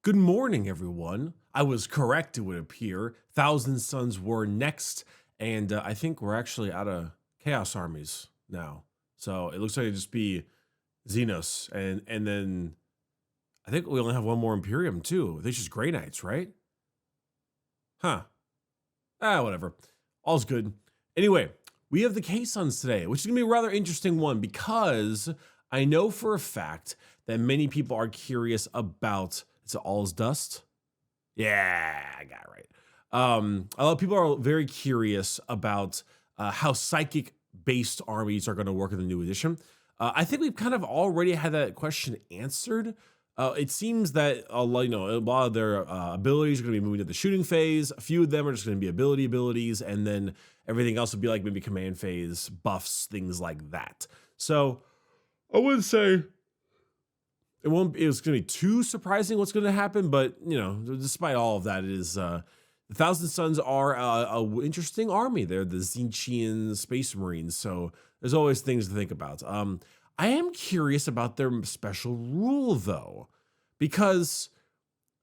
Good morning, everyone. I was correct, it would appear. Thousand Suns were next, and I think we're actually out of Chaos Armies now. So it looks like it'd just be Xenos, and then I think we only have one more Imperium too. This is Grey Knights, right? Huh. Whatever. All's good. Anyway, we have the K-Suns today, which is going to be a rather interesting one because I know for a fact that many people are curious about, is it All's Dust? Yeah, I got it right. A lot of people are very curious about how psychic-based armies are going to work in the new edition. I think we've kind of already had that question answered. It seems that a lot of their abilities are going to be moving to the shooting phase. A few of them are just going to be abilities, and then everything else would be like maybe command phase buffs, things like that. So I wouldn't say it's going to be too surprising what's going to happen, but despite all of that, it is the Thousand Suns are a interesting army. They're the Zinchian Space Marines, so there's always things to think about. I am curious about their special rule though, because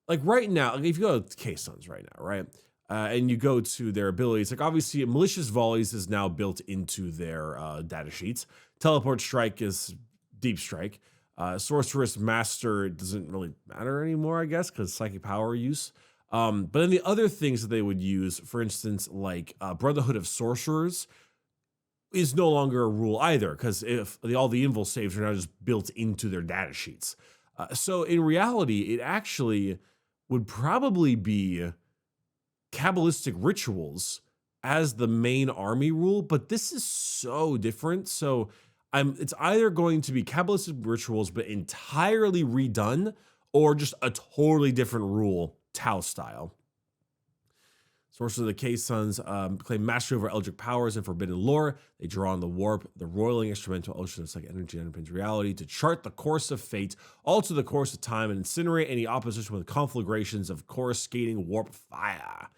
like right now, like if you go to K-Suns right now, right, and you go to their abilities, like obviously malicious volleys is now built into their data sheets. Teleport strike is deep strike. Sorceress Master doesn't really matter anymore, I guess, because psychic power use. But then the other things that they would use, for instance, like Brotherhood of Sorcerers, is no longer a rule either, because if all the invul saves are now just built into their data sheets. So in reality, it actually would probably be Kabbalistic rituals as the main army rule, but this is so different. So it's either going to be Kabbalistic rituals, but entirely redone, or just a totally different rule, Tau style. Sources of the K-Suns claim mastery over eldritch powers and forbidden lore. They draw on the warp, the roiling instrumental ocean of psychic energy that underpins reality to chart the course of fate, alter the course of time, and incinerate any opposition with conflagrations of coruscating warp fire.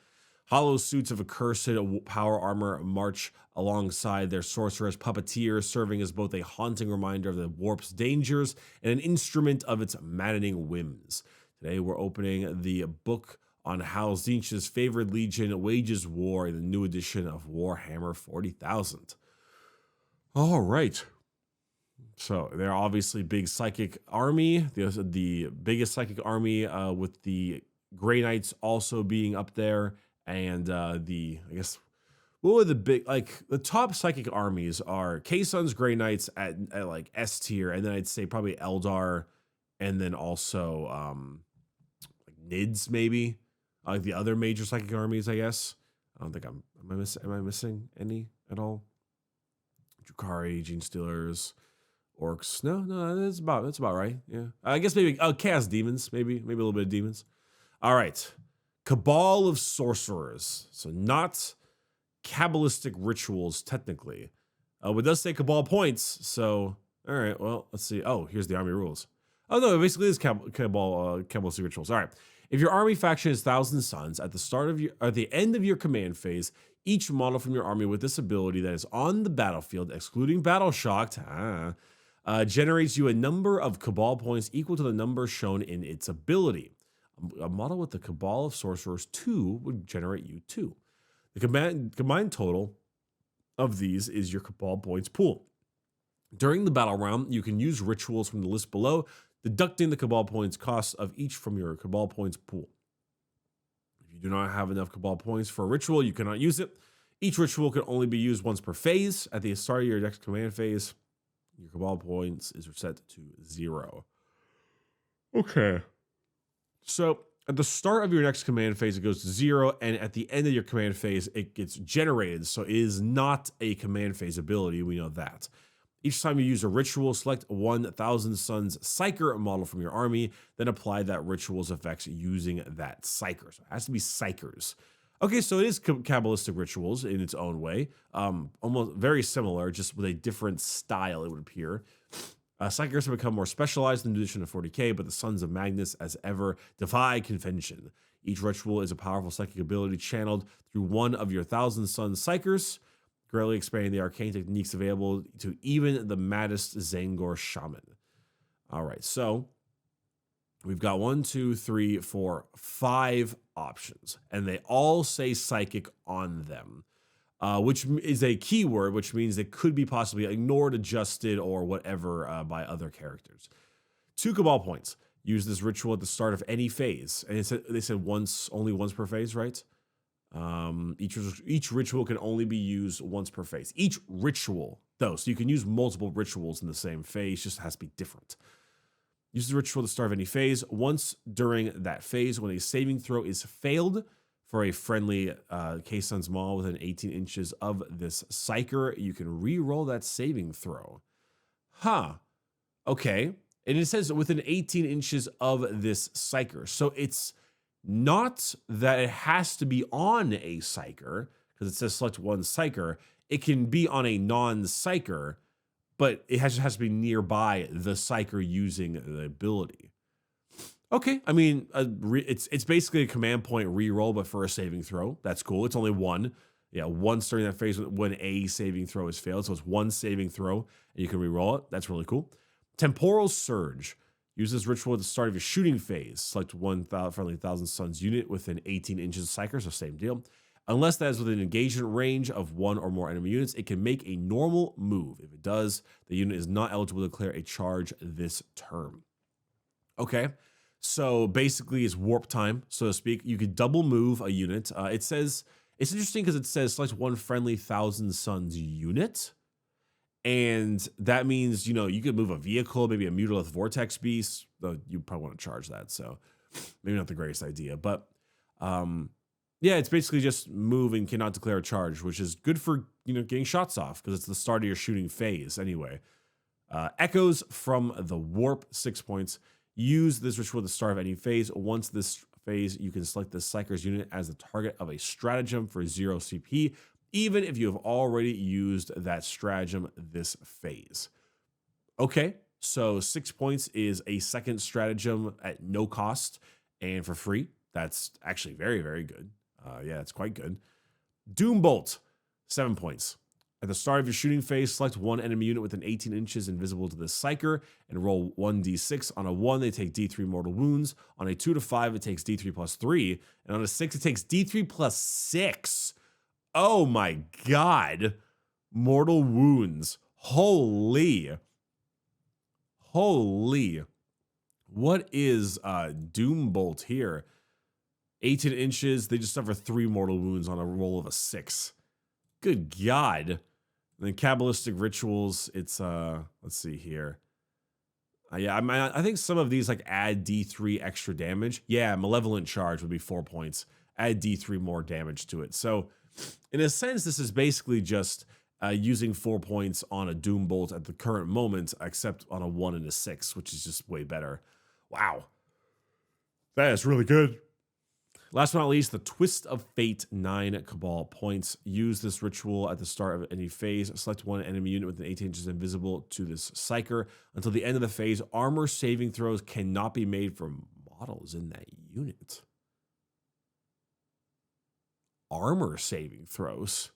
Hollow suits of accursed power armor march alongside their sorceress puppeteer, serving as both a haunting reminder of the warp's dangers and an instrument of its maddening whims. Today we're opening the book on how Tzeentch's favored legion wages war in the new edition of Warhammer 40,000. All right. So they're obviously big psychic army. The biggest psychic army with the Grey Knights also being up there. And I guess, what were the top psychic armies are K-Suns, Grey Knights at like S tier. And then I'd say probably Eldar. And then also like Nids maybe. Like the other major psychic armies, I guess. I don't think am I missing any at all? Drukhari, Gene Stealers, Orcs. No, that's about right. Yeah. I guess maybe Chaos Demons, maybe a little bit of demons. All right. Cabal of Sorcerers. So not Kabbalistic rituals, technically. It does say Cabal points. So, all right, well, let's see. Oh, here's the army rules. Oh, no, it basically is Kabbalistic rituals. All right. If your army faction is Thousand Suns, at the end of your command phase, each model from your army with this ability that is on the battlefield, excluding Battle Shocked, generates you a number of Cabal points equal to the number shown in its ability. A model with the Cabal of Sorcerers 2 would generate you 2. The combined total of these is your Cabal points pool. During the battle round, you can use rituals from the list below, deducting the Cabal points cost of each from your Cabal points pool. If you do not have enough Cabal points for a ritual, you cannot use it. Each ritual can only be used once per phase. At the start of your next command phase, your Cabal points is set to 0. Okay. So at the start of your next command phase, it goes to 0, and at the end of your command phase, it gets generated. So it is not a command phase ability. We know that. Each time you use a ritual, select 1,000 Suns Psyker model from your army, then apply that ritual's effects using that Psyker. So it has to be Psykers. Okay, so it is Kabbalistic rituals in its own way. Almost very similar, just with a different style, it would appear. Psykers have become more specialized in the edition of 40k, but the Sons of Magnus, as ever, defy convention. Each ritual is a powerful psychic ability channeled through one of your 1,000 Suns Psykers, greatly expanding the arcane techniques available to even the maddest Zangor shaman. All right, so We've got 1, 2, 3, 4, 5 options, and they all say psychic on them, which is a keyword, which means it could be possibly ignored, adjusted, or whatever by other characters. 2 Cabal points. Use this ritual at the start of any phase, and they said only once per phase, right? Each ritual can only be used once per phase. Each ritual, though, so you can use multiple rituals in the same phase, just has to be different. Use the ritual at the start of any phase. Once during that phase, when a saving throw is failed for a friendly K-Sun's Maul within 18 inches of this Psyker, you can re-roll that saving throw. Huh. Okay. And it says within 18 inches of this Psyker. So it's not that it has to be on a Psyker, because it says select one Psyker. It can be on a non-Psyker, but it has to be nearby the Psyker using the ability. Okay, I mean, it's basically a command point reroll, but for a saving throw. That's cool. It's only one. Yeah, once during that phase when a saving throw is failed. So it's one saving throw, and you can reroll it. That's really cool. Temporal Surge. Use this ritual at the start of your shooting phase. Select one friendly Thousand Suns unit within 18 inches of Psyker, so same deal. Unless that is within engagement range of one or more enemy units, it can make a normal move. If it does, the unit is not eligible to declare a charge this turn. Okay, so basically it's warp time, so to speak. You could double move a unit. It says, it's interesting because it says select one friendly Thousand Suns unit. And that means, you know, you could move a vehicle, maybe a Mutalith Vortex Beast, though you probably want to charge that, so maybe not the greatest idea. But yeah, it's basically just move and cannot declare a charge, which is good for, you know, getting shots off because it's the start of your shooting phase anyway. Echoes from the Warp, 6 points. Use this ritual at the start of any phase. Once this phase, you can select the Psyker's unit as the target of a stratagem for 0 CP, even if you have already used that stratagem this phase. Okay, so 6 points is a second stratagem at no cost and for free. That's actually very, very good. Yeah, it's quite good. Doombolt, 7 points. At the start of your shooting phase, select one enemy unit within 18 inches invisible to the Psyker and roll 1d6. On a 1, they take d3 mortal wounds. On a 2 to 5, it takes d3 plus 3. And on a 6, it takes d3 plus 6. Oh my God. Mortal wounds. Holy. What is Doombolt here? 18 inches. They just suffer 3 mortal wounds on a roll of a 6. Good God. And then Kabbalistic Rituals. It's, let's see here. Yeah, I think some of these like add D3 extra damage. Yeah, Malevolent Charge would be 4 points. Add D3 more damage to it. So in a sense, this is basically just using 4 points on a Doombolt at the current moment, except on a 1 and a 6, which is just way better. Wow. That is really good. Last but not least, the Twist of Fate, 9 Cabal points. Use this ritual at the start of any phase. Select one enemy unit within 18 inches invisible to this Psyker. Until the end of the phase, armor saving throws cannot be made from models in that unit. Armor saving throws.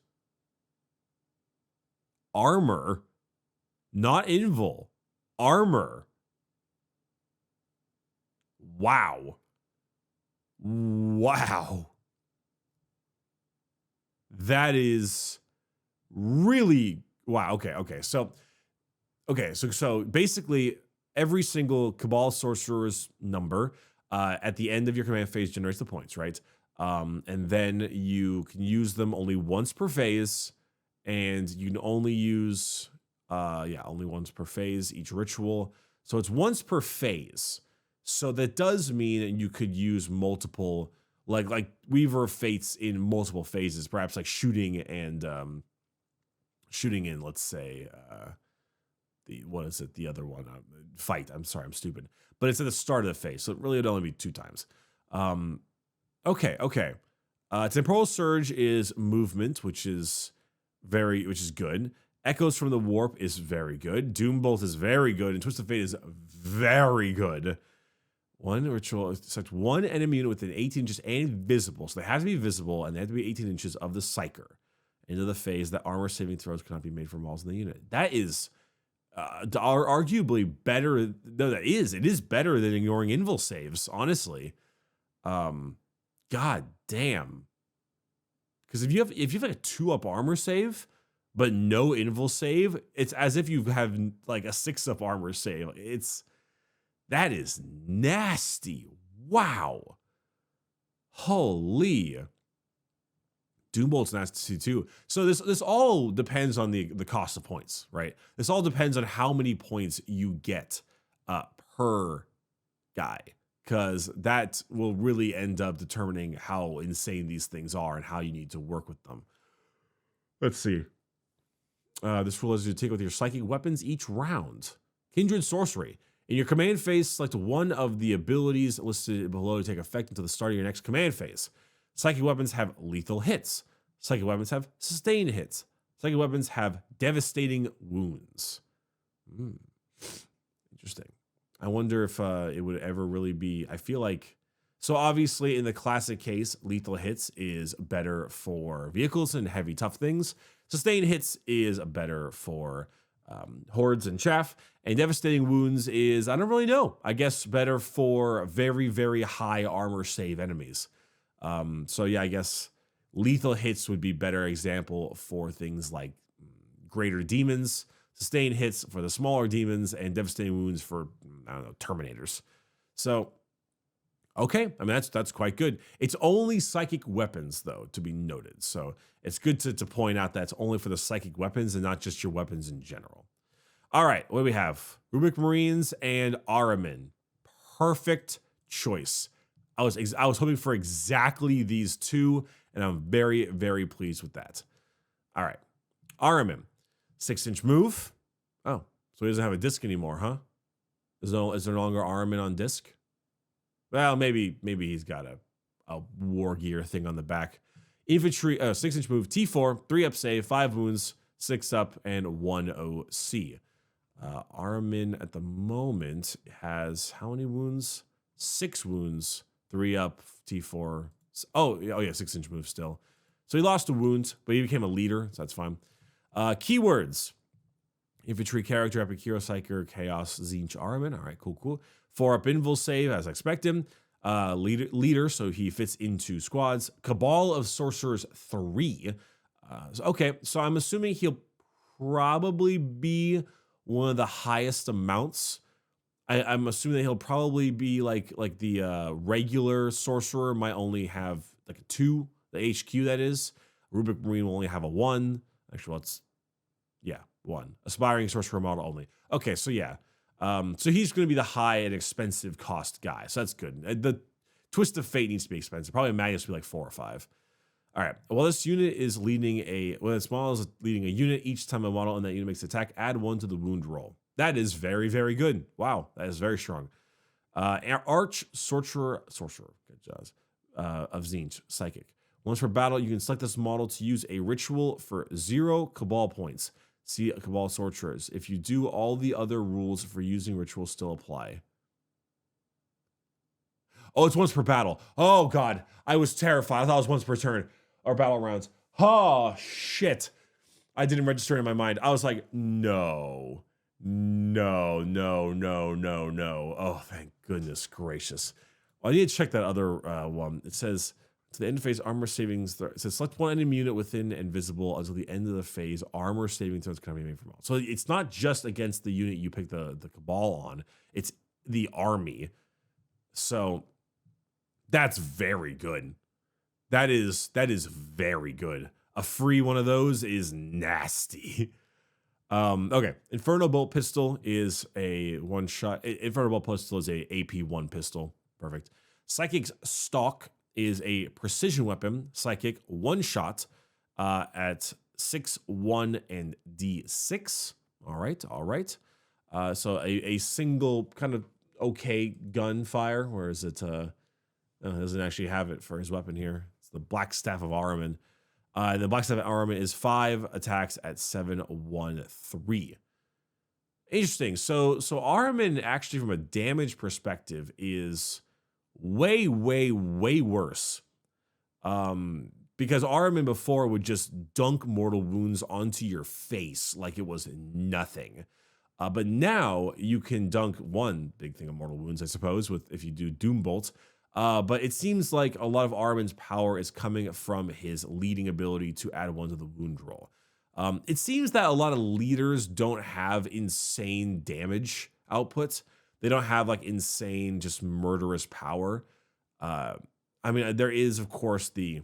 Armor, not invul. Armor. Wow. Wow. That is really wow. Okay. So basically every single Cabal sorcerer's number at the end of your command phase generates the points, right? And then you can use them only once per phase, and you can only use only once per phase each ritual. So it's once per phase. So that does mean you could use multiple, like Weaver of Fates in multiple phases, perhaps like shooting and shooting in, let's say, the other one? Fight. I'm sorry, I'm stupid. But it's at the start of the phase, so it really would only be 2 times. Okay. Temporal Surge is movement, which is good. Echoes from the Warp is very good. Doombolt is very good, and Twist of Fate is very good. One ritual, select one enemy unit within 18 inches and visible. So they have to be visible, and they have to be 18 inches of the Psyker into the phase that armor saving throws cannot be made from walls in the unit. That is are arguably better. No, it is better than ignoring invul saves, honestly. Um, God damn. Because if you have like a 2-up armor save, but no invul save, it's as if you have like a 6-up armor save. That is nasty. Wow. Holy. Doombolt's nasty too. So this all depends on the cost of points, right? This all depends on how many points you get per guy, because that will really end up determining how insane these things are and how you need to work with them. Let's see. This rule is you take with your psychic weapons each round. Kindred Sorcery. In your command phase, select one of the abilities listed below to take effect until the start of your next command phase. Psychic weapons have lethal hits. Psychic weapons have sustained hits. Psychic weapons have devastating wounds. Interesting. I wonder if it would ever really be, I feel like, so obviously in the classic case, lethal hits is better for vehicles and heavy tough things. Sustained hits is better for hordes and chaff. And devastating wounds is, I don't really know, I guess better for very, very high armor save enemies. So yeah, I guess lethal hits would be better example for things like greater demons, sustained hits for the smaller demons, and devastating wounds for, I don't know, terminators. So, okay, I mean, that's quite good. It's only psychic weapons, though, to be noted. So it's good to point out that it's only for the psychic weapons and not just your weapons in general. All right, what do we have? Rubik Marines and Aramin. Perfect choice. I was hoping for exactly these two, and I'm very, very pleased with that. All right, Aramin. 6-inch move. Oh, so he doesn't have a disc anymore, huh? Is there no longer Aramin on disc? Well, maybe he's got a war gear thing on the back. Infantry, 6-inch move, T4, 3-up save, 5 wounds, 6-up, and 1 OC. Aramin at the moment has how many wounds? 6 wounds, 3-up, T4. Oh yeah, 6-inch move still. So he lost a wound, but he became a leader, so that's fine. Keywords. Infantry character, Epic Hero, Psyker, Chaos, Zinch, Aramin. All right, cool. 4-up invul save, as expected. Leader, so he fits into squads. Cabal of Sorcerers 3. Okay, so I'm assuming he'll probably be one of the highest amounts. I'm assuming that he'll probably be like the regular sorcerer might only have like a 2, the HQ that is. Rubik Marine will only have a 1. Actually, yeah, 1. Aspiring sorcerer model only. Okay, so yeah. So he's going to be the high and expensive cost guy. So that's good. The Twist of Fate needs to be expensive. Probably Magnus will be like 4 or 5. All right. While this unit is leading this model is leading a unit, each time a model in that unit makes an attack, add 1 to the wound roll. That is very, very good. Wow, that is very strong. Arch Sorcerer, good job, of Zinch, Psychic. Once per battle, you can select this model to use a ritual for 0 Cabal points. See Cabal Sorcerers. If you do, all the other rules for using rituals still apply. Oh, it's once per battle. Oh, God. I was terrified. I thought it was once per turn or battle rounds. Oh, shit. I didn't register in my mind. I was like, no. Oh, thank goodness gracious. Well, I need to check that other one. It says, to the end of phase, armor savings. It says, select one enemy unit within and visible until the end of the phase. Armor saving throws can be made from all. So it's not just against the unit you pick the Cabal on. It's the army. So that's very good. That is very good. A free one of those is nasty. Okay. Inferno Bolt Pistol is a one-shot. Inferno Bolt Pistol is a AP1 pistol. Perfect. Psychic's Stalk is a precision weapon. Psychic one-shot at 6, 1, and D6. All right. So a single kind of okay gunfire, whereas it doesn't actually have it for his weapon here. It's the Black Staff of Aramin. The Black Staff of Aramin is 5 attacks at 7, 1, 3. Interesting. So Aramin actually, from a damage perspective, is way worse. Because Aramin before would just dunk mortal wounds onto your face like it was nothing. But now you can dunk one big thing of mortal wounds, I suppose, with if you do Doom Bolt. But it seems like a lot of Armin's power is coming from his leading ability to add one to the wound roll. It seems that a lot of leaders don't have insane damage output. They don't have like insane, just murderous power. Uh, I mean, there is of course the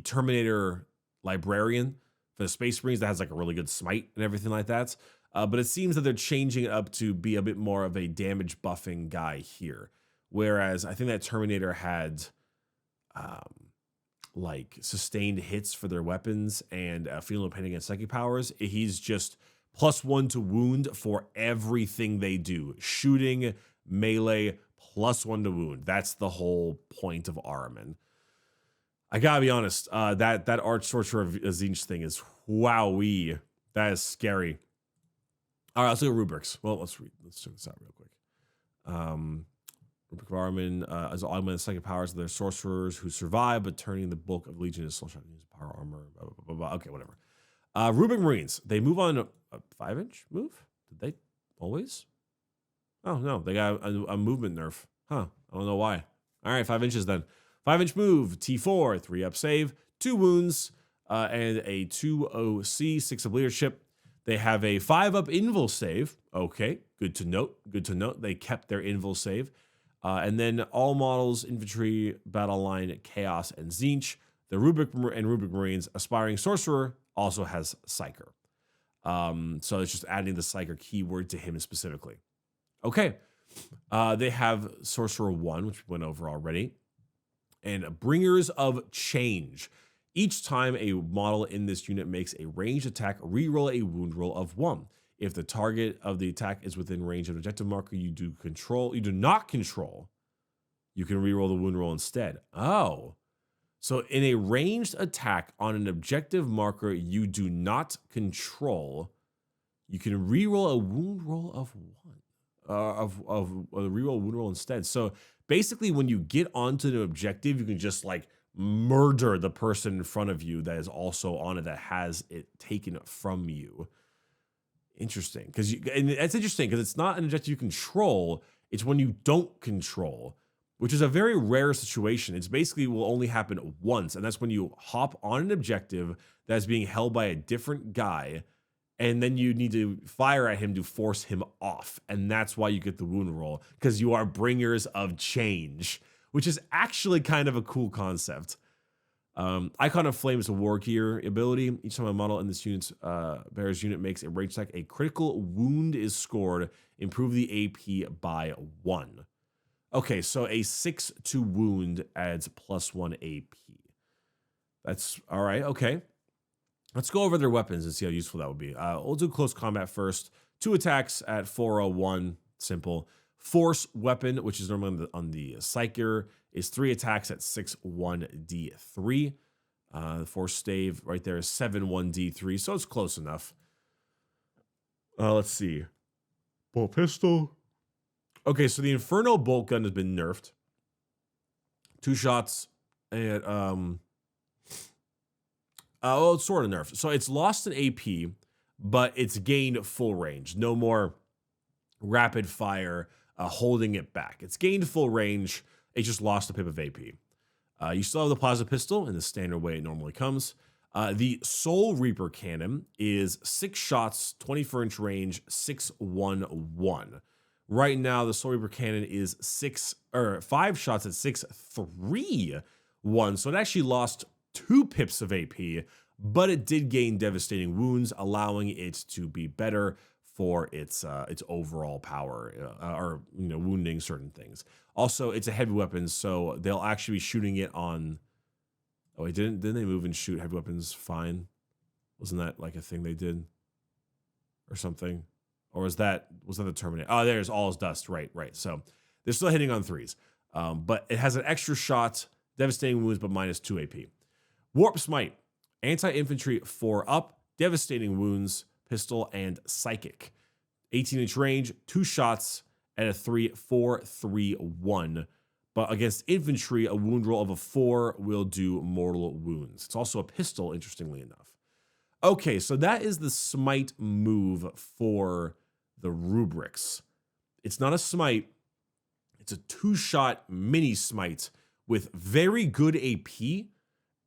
Terminator librarian for the Space Marines that has like a really good smite and everything like that. But it seems that they're changing it up to be a bit more of a damage buffing guy here. Whereas I think that Terminator had like sustained hits for their weapons and feeling of pain against psychic powers. He's just +1 to wound for everything they do. Shooting, melee, +1 to wound. That's the whole point of Armin. I gotta be honest, that Arch Sorcerer of Tzeentch thing is wowee. That is scary. All right, let's look at rubrics. Well, let's check this out real quick. Rubric of Armin as augmented psychic powers of their sorcerers who survive, but turning the bulk of Legion is soul shot use power armor. Blah, blah, blah, blah. Okay, whatever. Rubric Marines, they move on a 5-inch move. Did they always? Oh no, they got a movement nerf. Huh? I don't know why. All right, 5 inches then. 5-inch move, T4, 3-up save, 2 wounds, and a 2 OC, 6 of leadership. They have a 5-up invul save. Okay, good to note. Good to note. They kept their invul save. And then all models, infantry, battle line, chaos, and Tzeentch. The Rubric Marines, aspiring sorcerer, also has Psyker. So it's just adding the Psyker keyword to him specifically. Okay. They have Sorcerer 1, which we went over already. And Bringers of Change. Each time a model in this unit makes a ranged attack, reroll a wound roll of 1. If the target of the attack is within range of an objective marker you do not control, you can reroll the wound roll instead. Oh. So in a ranged attack on an objective marker you do not control, you can reroll a wound roll of 1. Reroll wound roll instead. So basically, when you get onto the objective, you can just like murder the person in front of you that is also on it that has it taken from you. Interesting, and that's interesting because it's not an objective you control. It's when you don't control, which is a very rare situation. It's basically will only happen once, and that's when you hop on an objective that is being held by a different guy, and then you need to fire at him to force him off. And that's why you get the wound roll, because you are Bringers of Change, which is actually kind of a cool concept. Icon of Flame is a war gear ability. Each time a model in this unit's bearer's unit makes a ranged attack, a critical wound is scored. Improve the AP by 1. Okay, so a 6 to wound adds +1 AP. That's all right. Okay. Let's go over their weapons and see how useful that would be. We'll do close combat first. 2 attacks at 401, simple. Force weapon, which is normally on the Psyker, is 3 attacks at 6-1D3. The force stave right there is 7-1D3, so it's close enough. Let's see. Bolt pistol. Okay, so the Inferno bolt gun has been nerfed. 2 shots at it's sort of nerfed. So it's lost an AP, but it's gained full range. No more rapid fire holding it back. It's gained full range. It just lost a pip of AP. You still have the plasma pistol in the standard way it normally comes. The Soul Reaper cannon is 6 shots, 24-inch range, 6-1-1. Right now, the Soul Reaper cannon is 5 shots at 6-3-1. So it actually lost 2 pips of AP, but it did gain devastating wounds, allowing it to be better for its overall power, or wounding certain things. Also, it's a heavy weapon, so they'll actually be shooting it on. Oh wait, didn't they move and shoot heavy weapons fine? Wasn't that like a thing they did, or something? Or was that the Terminator? Oh, there's all is dust. Right. So they're still hitting on 3s, but it has an extra shot, devastating wounds, but -2 AP. Warp Smite, anti-infantry 4-up, devastating wounds, pistol, and psychic. 18-inch range, 2 shots at a 3-4-3-1. But against infantry, a wound roll of a 4 will do mortal wounds. It's also a pistol, interestingly enough. Okay, so that is the smite move for the rubrics. It's not a smite, it's a two-shot mini smite with very good AP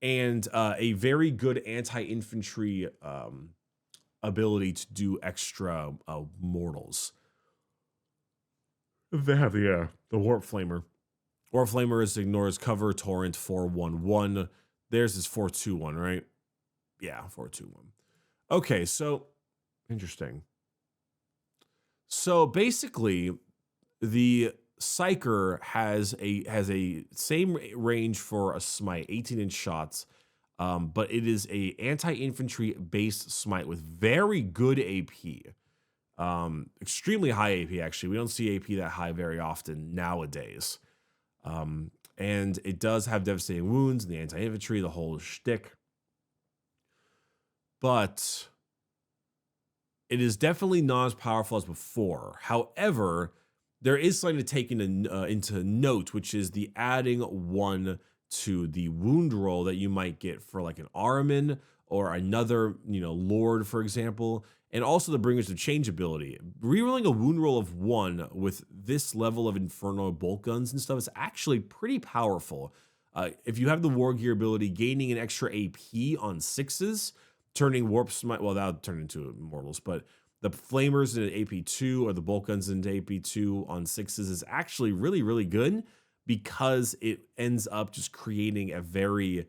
and a very good anti-infantry ability to do extra mortals. They have the Warp Flamer. Warp Flamer is ignores cover, torrent, 4-1-1. Theirs is 4-2-1, right? Yeah, 4-2-1. Okay, so interesting. So basically, the Psyker has a same range for a smite, 18-inch shots, but it is a anti-infantry based smite with very good AP. Extremely high AP, actually. We don't see AP that high very often nowadays. And it does have devastating wounds, the anti-infantry, the whole shtick. But it is definitely not as powerful as before. However, there is something to take into note, which is the adding 1 to the wound roll that you might get for like an Ahriman or another, Lord, for example, and also the Bringers of Change ability. Rerolling a wound roll of 1 with this level of Inferno bolt guns and stuff is actually pretty powerful. If you have the War Gear ability, gaining an extra AP on 6s, turning Warp Smite, well, that'll turn into Immortals, but the Flamers into AP2 or the Bolt Guns into AP2 on 6s is actually really, really good because it ends up just creating a very,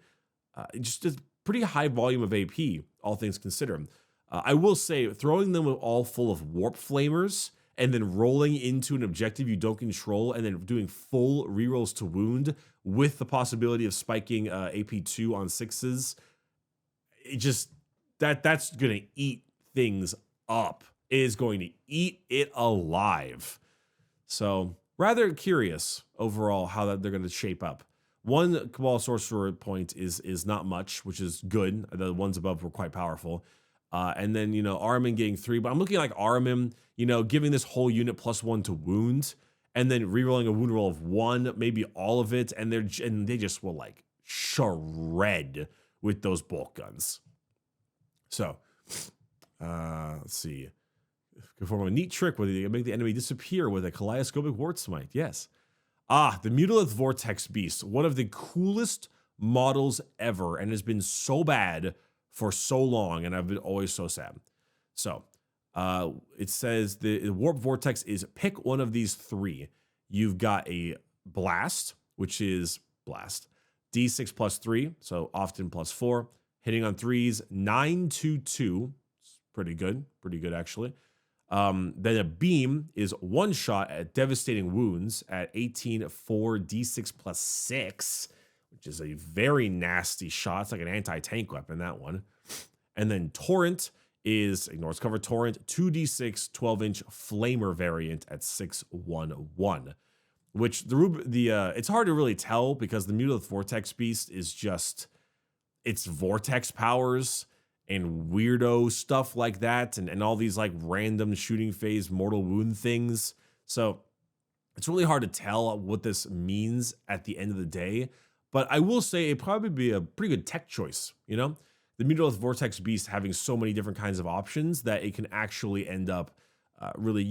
just a pretty high volume of AP, all things considered. I will say, throwing them all full of Warp Flamers and then rolling into an objective you don't control and then doing full rerolls to wound with the possibility of spiking AP2 on 6s, it just, that's going to eat things up. It is going to eat it alive. So rather curious overall how they're going to shape up. One Cabal Sorcerer point is not much, which is good. The ones above were quite powerful. And then, Ahriman getting 3. But I'm looking at like Ahriman, giving this whole unit +1 to wound and then rerolling a wound roll of 1, maybe all of it. And they just will like shred with those bolt guns. So, let's see. Perform a neat trick where you make the enemy disappear with a kaleidoscopic wart smite. Yes. The Mutilith Vortex Beast, one of the coolest models ever, and has been so bad for so long, and I've been always so sad. So, it says the Warp Vortex is pick one of these 3. You've got a Blast, which is Blast, D6 +3, so often +4. Hitting on 3s, 9-2-2. Pretty good actually. Then a Beam is 1 shot at devastating wounds at 18, 4, D6 +6, which is a very nasty shot. It's like an anti-tank weapon, that one. And then Torrent is ignores cover Torrent, 2d6, 12-inch Flamer variant at 6-1-1. Which it's hard to really tell because the Mutilith Vortex Beast is just its vortex powers and weirdo stuff like that, and all these like random shooting phase mortal wound things. So it's really hard to tell what this means at the end of the day. But I will say it'd probably be a pretty good tech choice, The Mutilith Vortex Beast having so many different kinds of options that it can actually end up really,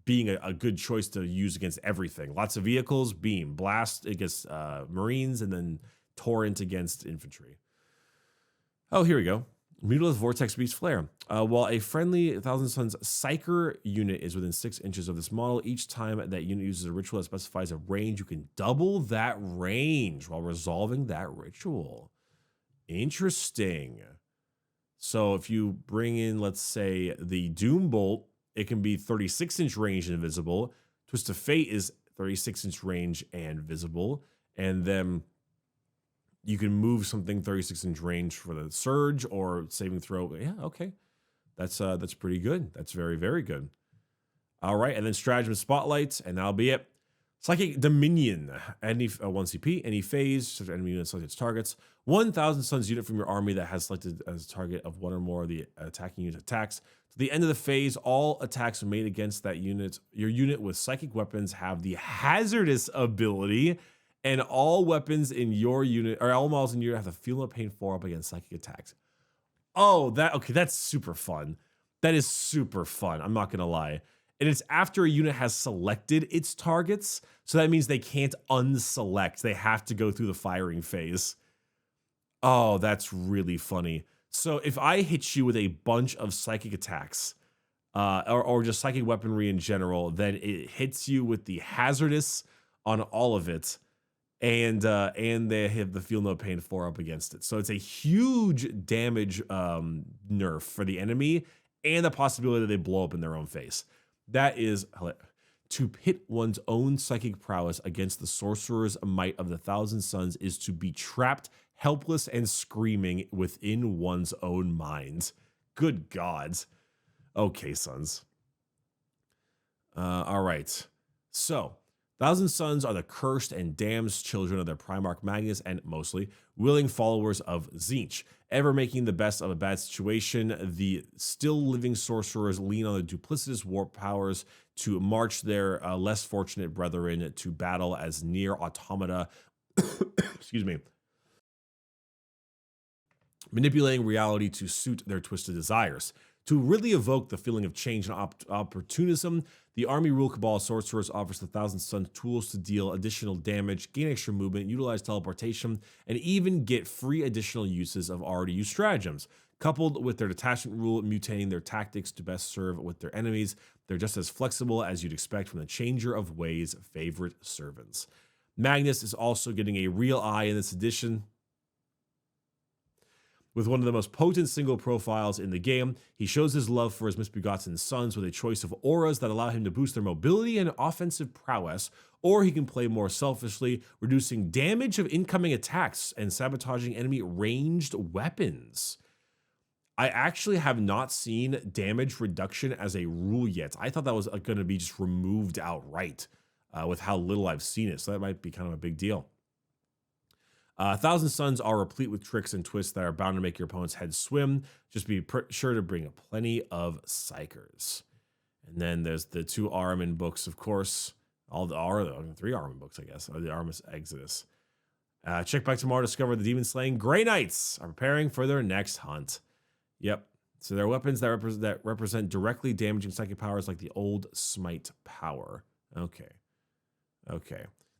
being a good choice to use against everything. Lots of vehicles, Beam, Blast against Marines, and then Torrent against infantry. Oh, here we go. Mutilith Vortex Beast Flare. While a friendly Thousand Suns Psyker unit is within 6 inches of this model, each time that unit uses a ritual that specifies a range, you can double that range while resolving that ritual. Interesting. So if you bring in, let's say, the Doom Bolt, it can be 36-inch range and visible. Twist of Fate is 36-inch range and visible. And then you can move something 36-inch range for the surge or saving throw. Yeah, okay. That's pretty good. That's very, very good. All right, and then Stratagem Spotlight, and that'll be it. Psychic Dominion. Any 1 CP, any phase, enemy unit select its targets. 1,000 Suns unit from your army that has selected as a target of 1 or more of the attacking unit attacks. To the end of the phase, all attacks made against that unit, your unit with psychic weapons have the hazardous ability, and all weapons in your unit, or all models in your unit have the feel of pain 4 up against psychic attacks. Oh, okay, that's super fun. That is super fun. I'm not gonna lie. And it's after a unit has selected its targets. So that means they can't unselect. They have to go through the firing phase. Oh, that's really funny. So if I hit you with a bunch of psychic attacks, or just psychic weaponry in general, then it hits you with the hazardous on all of it, and they have the feel no pain 4 up against it. So it's a huge damage nerf for the enemy, and the possibility that they blow up in their own face. That is to pit one's own psychic prowess against the sorcerer's might of the Thousand Suns is to be trapped, helpless, and screaming within one's own mind. Good gods. Okay, sons. All right. So, Thousand Sons are the cursed and damned children of their Primarch Magnus and mostly willing followers of Tzeentch. Ever making the best of a bad situation, the still living sorcerers lean on the duplicitous warp powers to march their less fortunate brethren to battle as near automata, excuse me, manipulating reality to suit their twisted desires. To really evoke the feeling of change and opportunism, the Army Rule Cabal Sorcerers offers the Thousand Sons tools to deal additional damage, gain extra movement, utilize teleportation, and even get free additional uses of already used stratagems. Coupled with their detachment rule, mutating their tactics to best serve with their enemies, they're just as flexible as you'd expect from the Changer of Ways' favorite servants. Magnus is also getting a real eye in this edition. With one of the most potent single profiles in the game, he shows his love for his misbegotten sons with a choice of auras that allow him to boost their mobility and offensive prowess, or he can play more selfishly, reducing damage of incoming attacks and sabotaging enemy ranged weapons. I actually have not seen damage reduction as a rule yet. I thought that was going to be just removed outright with how little I've seen it, so that might be kind of a big deal. Thousand Sons are replete with tricks and twists that are bound to make your opponent's head swim. Just be sure to bring plenty of psychers. And then there's the 2 Ahriman books, of course. All the 3 Ahriman books, I guess. Or the Artemis Exodus. Check back tomorrow to discover the demon slaying Grey Knights are preparing for their next hunt. Yep. So they're weapons that represent directly damaging psychic powers like the old Smite power. Okay.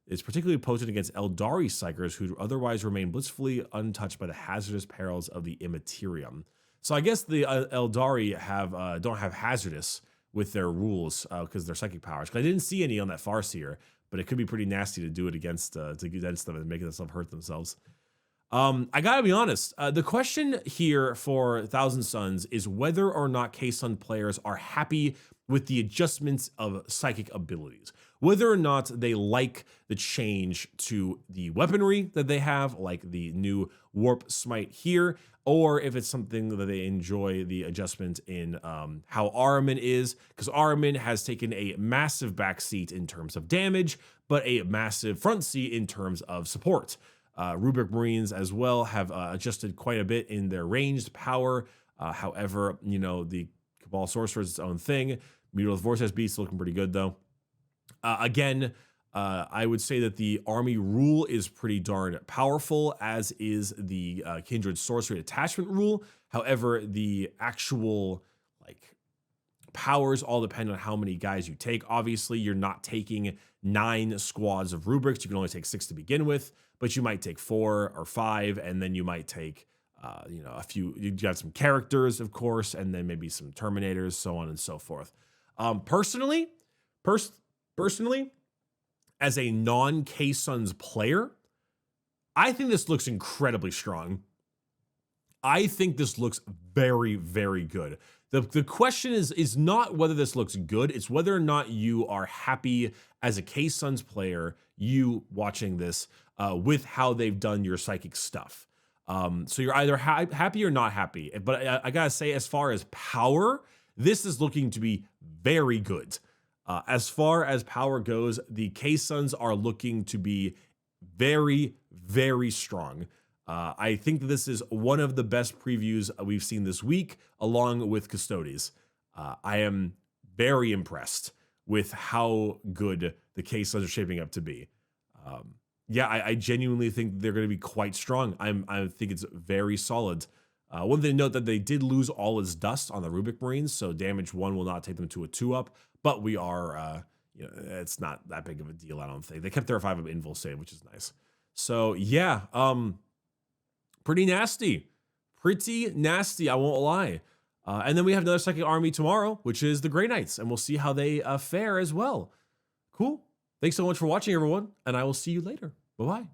It's particularly potent against Eldari Psychers who otherwise remain blissfully untouched by the hazardous perils of the Immaterium. So I guess the Eldari don't have hazardous with their rules because they're psychic powers. Because I didn't see any on that Farseer, but it could be pretty nasty to do it against them and make themselves hurt themselves. I gotta be honest. The question here for Thousand Sons is whether or not K-Sun players are happy with the adjustments of psychic abilities. Whether or not they like the change to the weaponry that they have, like the new Warp Smite here, or if it's something that they enjoy the adjustment in how Ahriman is, because Ahriman has taken a massive backseat in terms of damage, but a massive front seat in terms of support. Rubric Marines as well have adjusted quite a bit in their ranged power. However, the Cabal Sorcerer is its own thing. Mutilate Vortex Beast looking pretty good though. Again, I would say that the Army Rule is pretty darn powerful, as is the Kindred Sorcery Attachment Rule. However, the actual powers all depend on how many guys you take. Obviously, you're not taking 9 squads of rubrics. You can only take 6 to begin with, but you might take 4 or 5, and then you might take a few. You got some characters, of course, and then maybe some Terminators, so on and so forth. Personally, as a non-K-Suns player, I think this looks incredibly strong. I think this looks very, very good. The question is not whether this looks good, it's whether or not you are happy as a K-Suns player, you watching this, with how they've done your psychic stuff. So you're either happy or not happy. But I gotta say, as far as power, this is looking to be very good. As far as power goes, the K-Suns are looking to be very, very strong. I think that this is one of the best previews we've seen this week, along with Custodes. I am very impressed with how good the K-Suns are shaping up to be. I genuinely think they're going to be quite strong. I think it's very solid. One thing to note that they did lose all his dust on the Rubik Marines, so damage 1 will not take them to a 2-up, but we are, it's not that big of a deal, I don't think. They kept their 5-up invul save, which is nice. So yeah, pretty nasty. Pretty nasty, I won't lie. And then we have another second army tomorrow, which is the Grey Knights, and we'll see how they fare as well. Cool. Thanks so much for watching, everyone, and I will see you later. Bye-bye.